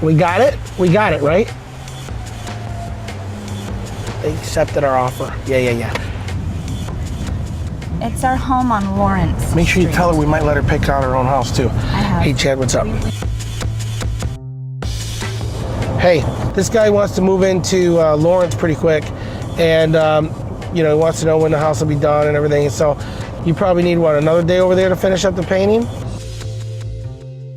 We got it? We got it, right? They accepted our offer. Yeah. It's our home on Lawrence Make sure you Street. tell her we might let her pick out her own house too. I have. Hey Chad, what's up? Hey, this guy wants to move into Lawrence pretty quick, and you know, he wants to know when the house will be done and everything. So you probably need, what, another day over there to finish up the painting?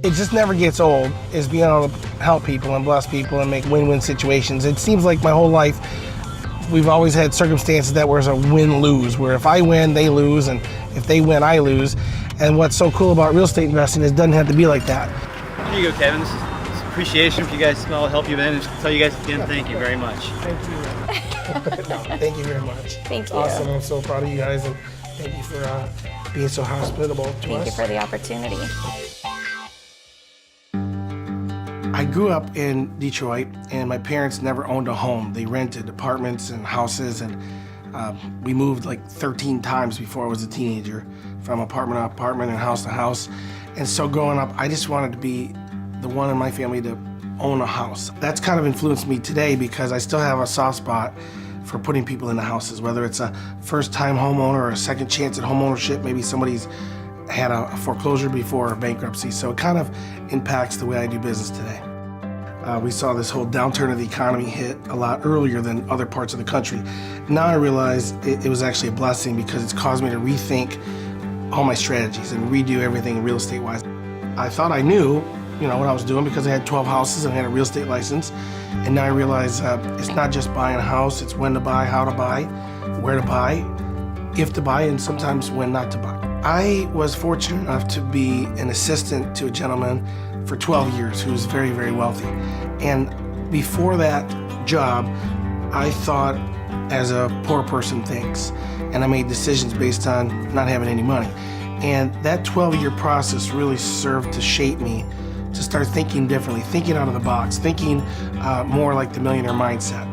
It just never gets old, is being able to help people and bless people and make win-win situations. It seems like my whole life, we've always had circumstances that was a win-lose, where if I win, they lose, and if they win, I lose. And what's so cool about real estate investing is it doesn't have to be like that. Here you go, Kevin. This is appreciation for you guys to all help you in, and tell you guys again, thank you very much. Thank you. No, thank you very much. Thank you. Awesome. I'm so proud of you guys, and thank you for being so hospitable to us. Thank you for the opportunity. I grew up in Detroit, and my parents never owned a home. They rented apartments and houses, and we moved like 13 times before I was a teenager, from apartment to apartment and house to house. And so growing up, I just wanted to be the one in my family to own a house. That's kind of influenced me today, because I still have a soft spot for putting people into houses, whether it's a first-time homeowner or a second chance at homeownership. Maybe somebody's had a foreclosure before or bankruptcy, so it kind of impacts the way I do business today. We saw this whole downturn of the economy hit a lot earlier than other parts of the country. Now I realize it was actually a blessing, because it's caused me to rethink all my strategies and redo everything real estate-wise. I thought I knew, you know, what I was doing, because I had 12 houses and had a real estate license, and now I realize it's not just buying a house, it's when to buy, how to buy, where to buy, if to buy, and sometimes when not to buy. I was fortunate enough to be an assistant to a gentleman for 12 years who was very, very wealthy. And before that job, I thought as a poor person thinks, and I made decisions based on not having any money. And that 12-year process really served to shape me to start thinking differently, thinking out of the box, thinking more like the millionaire mindset.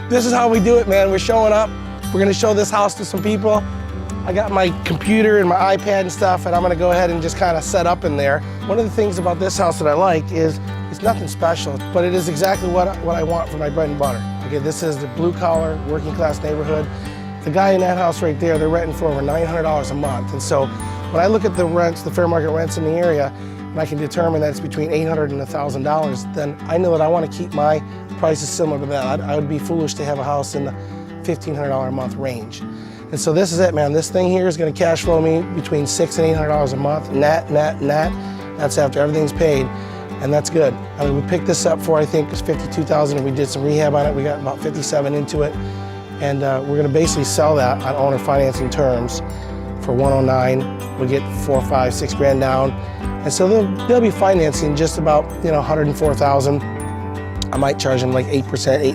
This is how we do it, man. We're showing up. We're gonna show this house to some people. I got my computer and my iPad and stuff, and I'm gonna go ahead and just kind of set up in there. One of the things about this house that I like is it's nothing special, but it is exactly what I want for my bread and butter. Okay, this is the blue-collar, working-class neighborhood. The guy in that house right there, they're renting for over $900 a month. And so when I look at the rents, the fair market rents in the area, and I can determine that it's between $800 and $1,000, then I know that I want to keep my prices similar to that. I would be foolish to have a house in the $1,500 a month range. And so this is it, man. This thing here is going to cash flow me between $600 and $800 a month, net. That's after everything's paid, and that's good. I mean, we picked this up for, I think, it was $52,000, and we did some rehab on it. We got about $57,000 into it. And we're going to basically sell that on owner financing terms for $109,000. We'll get $4, $5, $6 grand down, and so they'll be financing just about, you know, $104,000. I might charge them like 8%,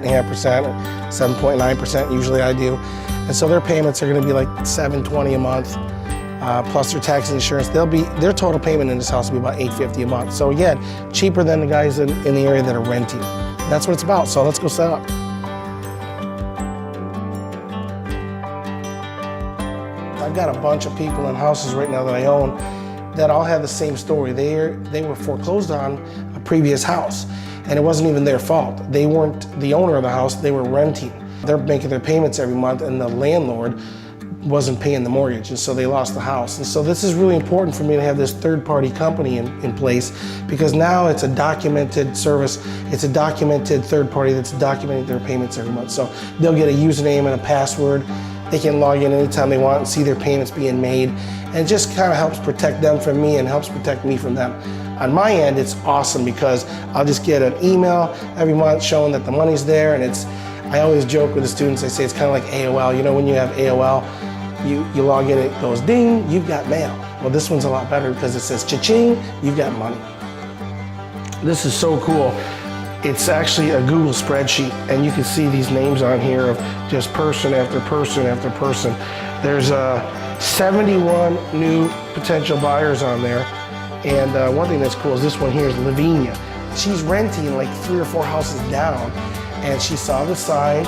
8.5%, or 7.9%. Usually I do, and so their payments are going to be like $720 a month, plus their tax and insurance. Their total payment in this house will be about $850 a month. So again, cheaper than the guys in the area that are renting. That's what it's about. So let's go set up. I've got a bunch of people in houses right now that I own that all have the same story. They were foreclosed on a previous house, and it wasn't even their fault. They weren't the owner of the house, they were renting. They're making their payments every month, and the landlord wasn't paying the mortgage, and so they lost the house. And so this is really important for me to have this third-party company in place, because now it's a documented service. It's a documented third party that's documenting their payments every month. So they'll get a username and a password. They can log in anytime they want and see their payments being made. And it just kind of helps protect them from me and helps protect me from them. On my end, it's awesome, because I'll just get an email every month showing that the money's there. And I always joke with the students, I say it's kind of like AOL. You know, when you have AOL, you log in, it goes ding, you've got mail. Well, this one's a lot better, because it says cha-ching, you've got money. This is so cool. It's actually a Google spreadsheet, and you can see these names on here of just person after person after person. There's 71 new potential buyers on there, and one thing that's cool is this one here is Lavinia. She's renting like 3 or 4 houses down, and she saw the sign.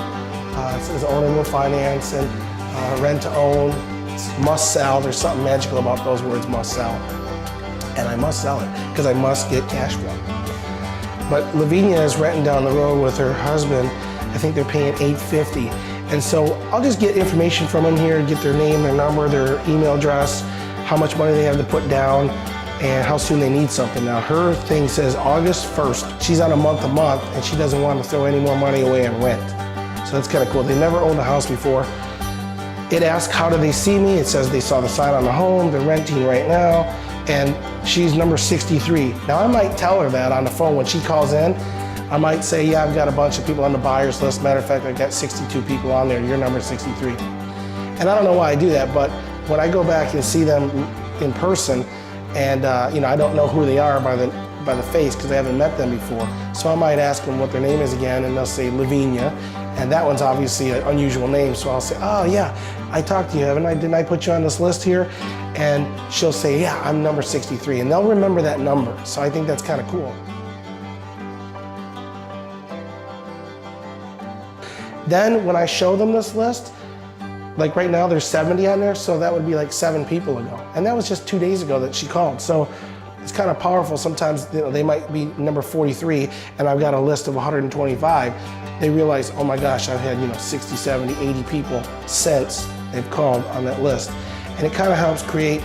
It says owner will finance and rent to own, It's must sell. There's something magical about those words, must sell. And I must sell it because I must get cash flow. But Lavinia is renting down the road with her husband. I think they're paying $850. And so I'll just get information from them here, get their name, their number, their email address, how much money they have to put down, and how soon they need something. Now her thing says August 1st. She's on a month, and she doesn't want to throw any more money away on rent. So that's kind of cool. They never owned a house before. It asks, how do they see me? It says they saw the sign on the home, they're renting right now, and she's number 63. Now I might tell her that on the phone when she calls in. I might say, yeah, I've got a bunch of people on the buyer's list. Matter of fact, I've got 62 people on there, you're number 63. And I don't know why I do that, but when I go back and see them in person, and I don't know who they are by the face because I haven't met them before. So I might ask them what their name is again, and they'll say Lavinia. And that one's obviously an unusual name, so I'll say, oh yeah, I talked to you, haven't I? Didn't I put you on this list here? And she'll say, yeah, I'm number 63, and they'll remember that number. So I think that's kind of cool. Then when I show them this list, like right now there's 70 on there, so that would be like 7 people ago. And that was just 2 days ago that she called. So it's kind of powerful. Sometimes they might be number 43 and I've got a list of 125. They realize, oh my gosh, I've had 60, 70, 80 people since they've called on that list. And it kind of helps create,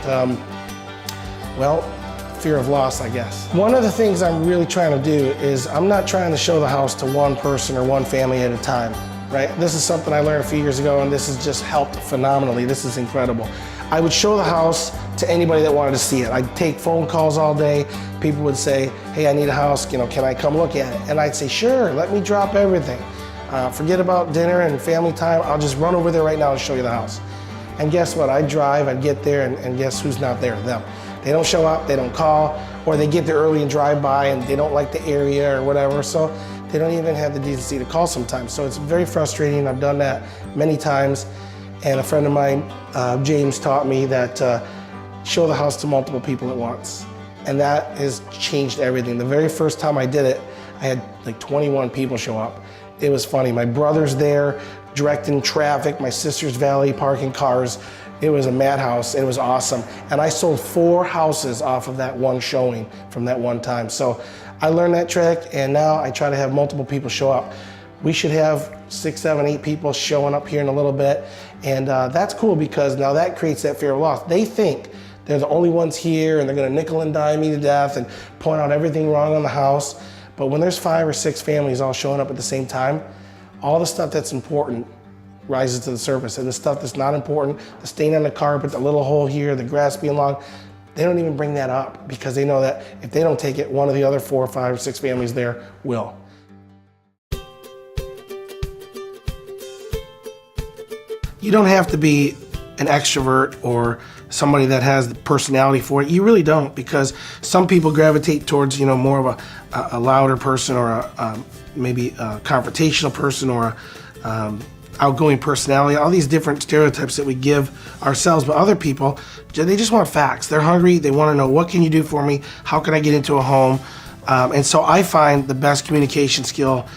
fear of loss, I guess. One of the things I'm really trying to do is I'm not trying to show the house to one person or one family at a time, right? This is something I learned a few years ago and this has just helped phenomenally. This is incredible. I would show the house to anybody that wanted to see it. I'd take phone calls all day. People would say, hey, I need a house, can I come look at it? And I'd say, sure, let me drop everything. Forget about dinner and family time. I'll just run over there right now and show you the house. And guess what? I'd drive, I'd get there, and guess who's not there? Them. They don't show up, they don't call, or they get there early and drive by and they don't like the area or whatever, so they don't even have the decency to call sometimes. So it's very frustrating. I've done that many times. And a friend of mine, James, taught me that show the house to multiple people at once. And that has changed everything. The very first time I did it, I had like 21 people show up. It was funny. My brother's there directing traffic, my sister's valet parking cars. It was a madhouse. It was awesome. And I sold 4 houses off of that one showing from that one time. So I learned that trick, and now I try to have multiple people show up. We should have 6, 7, 8 people showing up here in a little bit. And that's cool because now that creates that fear of loss. They think they're the only ones here and they're gonna nickel and dime me to death and point out everything wrong on the house. But when there's 5 or 6 families all showing up at the same time, all the stuff that's important rises to the surface. And the stuff that's not important, the stain on the carpet, the little hole here, the grass being long, they don't even bring that up because they know that if they don't take it, one of the other 4 or 5 or 6 families there will. You don't have to be an extrovert or somebody that has the personality for it. You really don't, because some people gravitate towards more of a louder person, or maybe a confrontational person, or outgoing personality. All these different stereotypes that we give ourselves. But other people, they just want facts. They're hungry. They want to know, what can you do for me? How can I get into a home? And so I find the best communication skill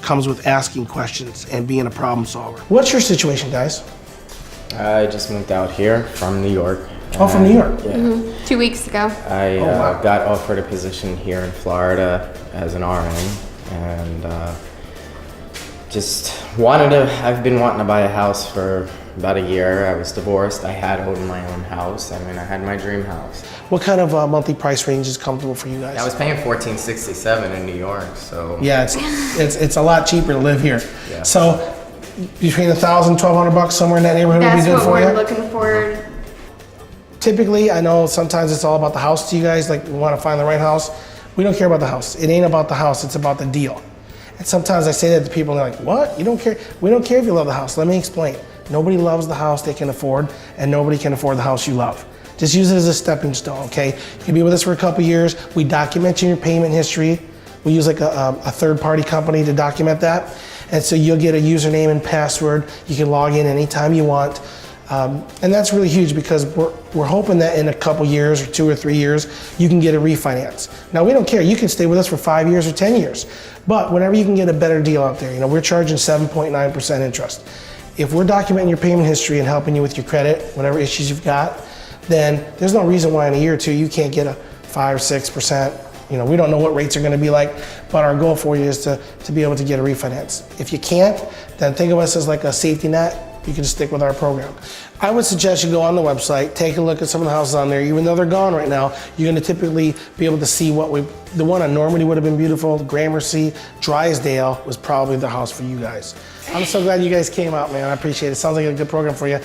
comes with asking questions and being a problem solver. What's your situation, guys? I just moved out here from New York. Oh, from New York? Yeah. Mm-hmm. 2 weeks ago. I got offered a position here in Florida as an RN, and I've been wanting to buy a house for about a year. I was divorced. I had owned my own house. I had my dream house. What kind of monthly price range is comfortable for you guys? I was paying $14.67 in New York, so. Yeah, it's a lot cheaper to live here. Yeah. So between $1,000, $1,200 somewhere in that neighborhood would be good for you? That's what we're looking for. Typically, I know sometimes it's all about the house to you guys, like we want to find the right house. We don't care about the house. It ain't about the house, it's about the deal. And sometimes I say that to people and they're like, what? You don't care? We don't care if you love the house. Let me explain. Nobody loves the house they can afford, and nobody can afford the house you love. Just use it as a stepping stone, okay? You can be with us for a couple years. We document your payment history. We use like a third-party company to document that. And so you'll get a username and password. You can log in anytime you want. And that's really huge because we're hoping that in a couple years or 2 or 3 years, you can get a refinance. Now, we don't care. You can stay with us for 5 years or 10 years. But whenever you can get a better deal out there, we're charging 7.9% interest. if we're documenting your payment history and helping you with your credit, whatever issues you've got, then there's no reason why in a year or two you can't get a 5 or 6%. You know, we don't know what rates are gonna be like, but our goal for you is to be able to get a refinance. If you can't, then think of us as like a safety net. You can just stick with our program. I would suggest you go on the website, take a look at some of the houses on there. Even though they're gone right now, you're gonna typically be able to see the one on Normandy would have been beautiful, Gramercy, Drysdale was probably the house for you guys. I'm so glad you guys came out, man. I appreciate it. Sounds like a good program for you.